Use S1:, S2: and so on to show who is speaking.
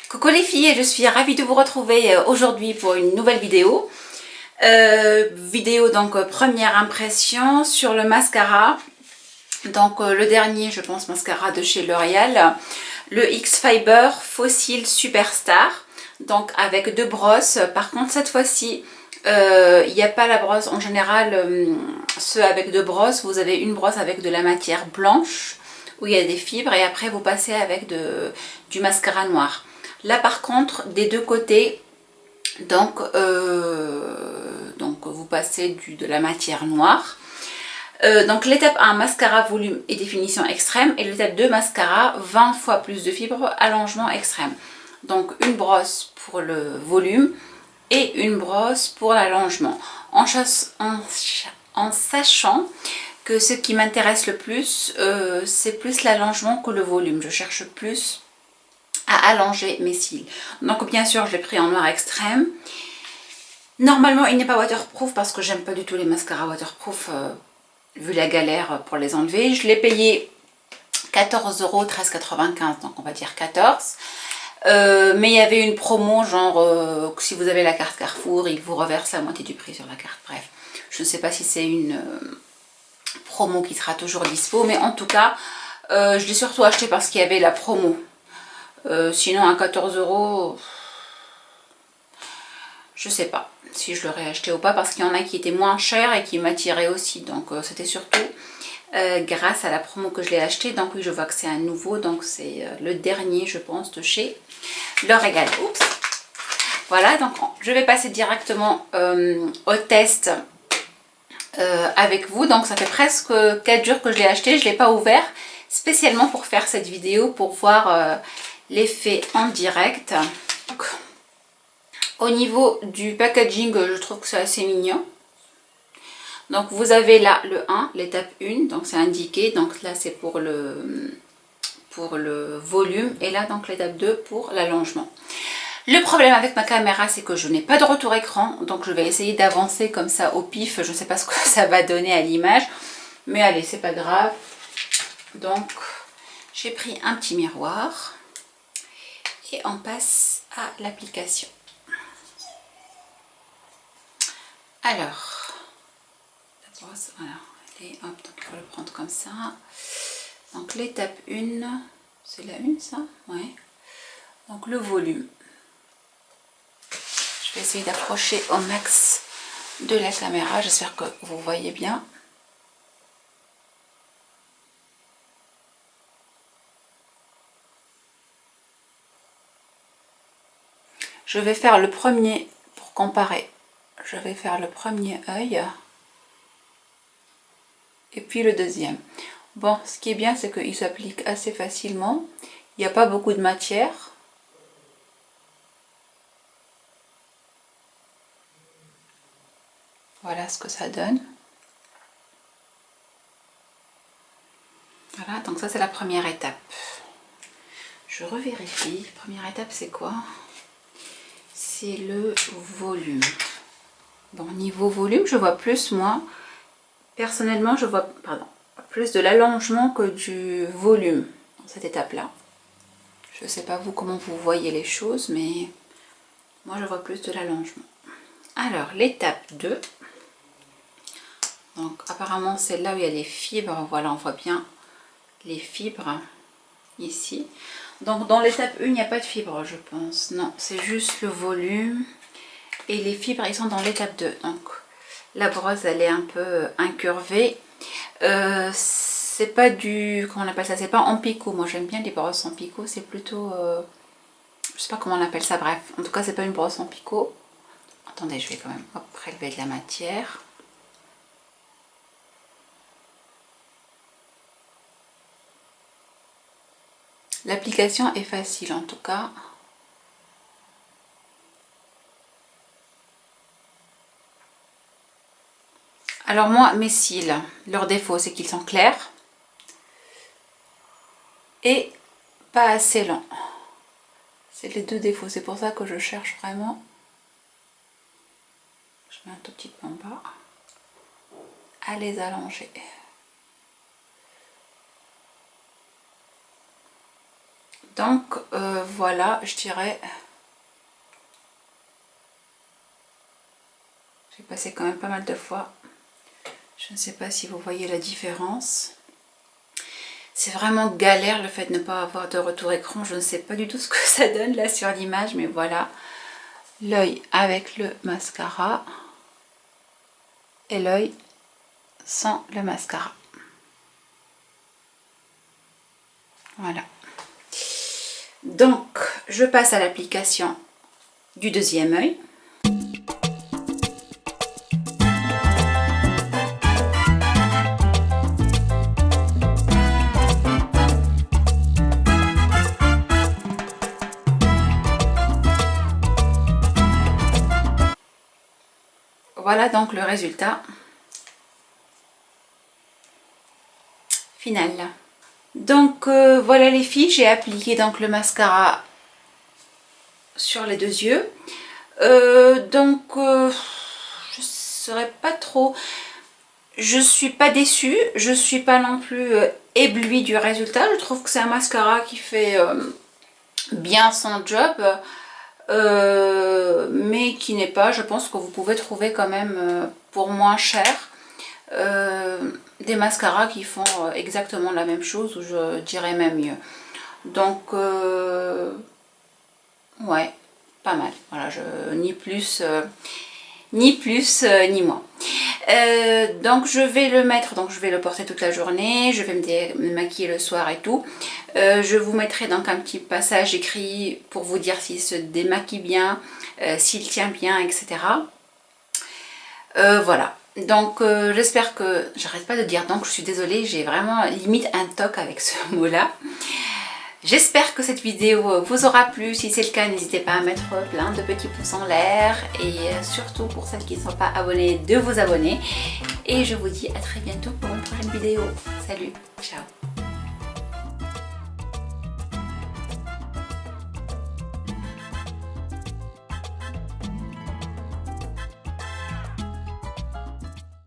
S1: Coucou les filles, je suis ravie de vous retrouver aujourd'hui pour une nouvelle vidéo. Donc première impression sur le mascara. Donc le dernier, je pense, mascara de chez L'Oréal. Le X-Fiber Fossil Superstar. Donc avec deux brosses. Par contre cette fois-ci, il n'y a pas la brosse. En général, ceux avec deux brosses, vous avez une brosse avec de la matière blanche où il y a des fibres et après vous passez avec du mascara noir. Là par contre, des deux côtés, donc vous passez de la matière noire. Donc l'étape 1, mascara volume et définition extrême. Et l'étape 2, mascara 20 fois plus de fibres, allongement extrême. Donc une brosse pour le volume et une brosse pour l'allongement. En sachant que ce qui m'intéresse le plus, c'est plus l'allongement que le volume. Je cherche plus à allonger mes cils. Donc bien sûr je l'ai pris en noir extrême. Normalement il n'est pas waterproof parce que j'aime pas du tout les mascaras waterproof vu la galère pour les enlever. Je l'ai payé 14 €, 13,95 €, donc on va dire 14. Mais il y avait une promo genre si vous avez la carte Carrefour il vous reverse la moitié du prix sur la carte. Bref, je ne sais pas si c'est une promo qui sera toujours dispo, mais en tout cas je l'ai surtout acheté parce qu'il y avait la promo. Sinon à 14 €, je sais pas si je l'aurais acheté ou pas parce qu'il y en a qui étaient moins chers et qui m'attiraient aussi. Donc c'était surtout grâce à la promo que je l'ai acheté. Donc oui, je vois que c'est un nouveau. Donc c'est le dernier, je pense, de chez L'Oréal. Oups. Voilà, donc je vais passer directement au test avec vous. Donc ça fait presque 4 jours que je l'ai acheté. Je ne l'ai pas ouvert spécialement pour faire cette vidéo, pour voir l'effet en direct. Donc, au niveau du packaging, je trouve que c'est assez mignon. Donc vous avez là le 1, l'étape 1, donc c'est indiqué. Donc là c'est pour le volume et là donc l'étape 2 pour l'allongement. Le problème avec ma caméra, c'est que je n'ai pas de retour écran. Donc je vais essayer d'avancer comme ça au pif. Je ne sais pas ce que ça va donner à l'image. Mais allez, c'est pas grave. Donc j'ai pris un petit miroir. Et on passe à l'application. Alors, la brosse, voilà. Et hop, donc il faut le prendre comme ça. Donc l'étape 1, c'est la 1 ça? Ouais. Donc le volume. Je vais essayer d'approcher au max de la caméra. J'espère que vous voyez bien. Je vais faire le premier pour comparer. Je vais faire le premier œil. Et puis le deuxième. Bon, ce qui est bien, c'est qu'il s'applique assez facilement. Il n'y a pas beaucoup de matière. Voilà ce que ça donne. Voilà, donc ça c'est la première étape. Je revérifie. Première étape, c'est quoi? C'est le volume. Bon, niveau volume, je vois plus, moi. Personnellement, je vois plus de l'allongement que du volume dans cette étape-là. Je ne sais pas vous comment vous voyez les choses, mais moi je vois plus de l'allongement. Alors, l'étape 2. Donc apparemment c'est là où il y a les fibres. Voilà, on voit bien les fibres ici. Donc dans l'étape 1, il n'y a pas de fibres, je pense. Non, c'est juste le volume. Et les fibres, ils sont dans l'étape 2. Donc la brosse, elle est un peu incurvée. C'est pas du... Comment on appelle ça? C'est pas en picot. Moi, j'aime bien les brosses en picot. C'est plutôt... je sais pas comment on appelle ça. Bref, en tout cas, c'est pas une brosse en picot. Attendez, je vais quand même prélever de la matière. L'application est facile en tout cas. Alors moi, mes cils, leur défaut c'est qu'ils sont clairs et pas assez longs. C'est les deux défauts, c'est pour ça que je cherche vraiment. Je mets un tout petit peu en bas. À les allonger. Donc voilà, je dirais, j'ai passé quand même pas mal de fois. Je ne sais pas si vous voyez la différence. C'est vraiment galère le fait de ne pas avoir de retour écran. Je ne sais pas du tout ce que ça donne là sur l'image, mais voilà. L'œil avec le mascara et l'œil sans le mascara. Voilà. Donc, je passe à l'application du deuxième œil. Voilà donc le résultat final. Donc voilà les filles, j'ai appliqué donc le mascara sur les deux yeux. Je serais pas trop, je suis pas déçue, je suis pas non plus éblouie du résultat. Je trouve que c'est un mascara qui fait bien son job, mais qui n'est pas, je pense que vous pouvez trouver quand même pour moins cher des mascaras qui font exactement la même chose, ou je dirais même mieux. Donc ouais, pas mal. Voilà, ni plus ni moins. Donc je vais le mettre, donc je vais le porter toute la journée, je vais me maquiller le soir et tout. Je vous mettrai donc un petit passage écrit pour vous dire s'il se démaquille bien, s'il tient bien, etc. Voilà. Donc j'espère que, j'arrête pas de dire donc, je suis désolée, j'ai vraiment limite un toc avec ce mot là. J'espère que cette vidéo vous aura plu. Si c'est le cas, n'hésitez pas à mettre plein de petits pouces en l'air, et surtout pour celles qui ne sont pas abonnées, de vous abonner. Et je vous dis à très bientôt pour une prochaine vidéo. Salut, ciao.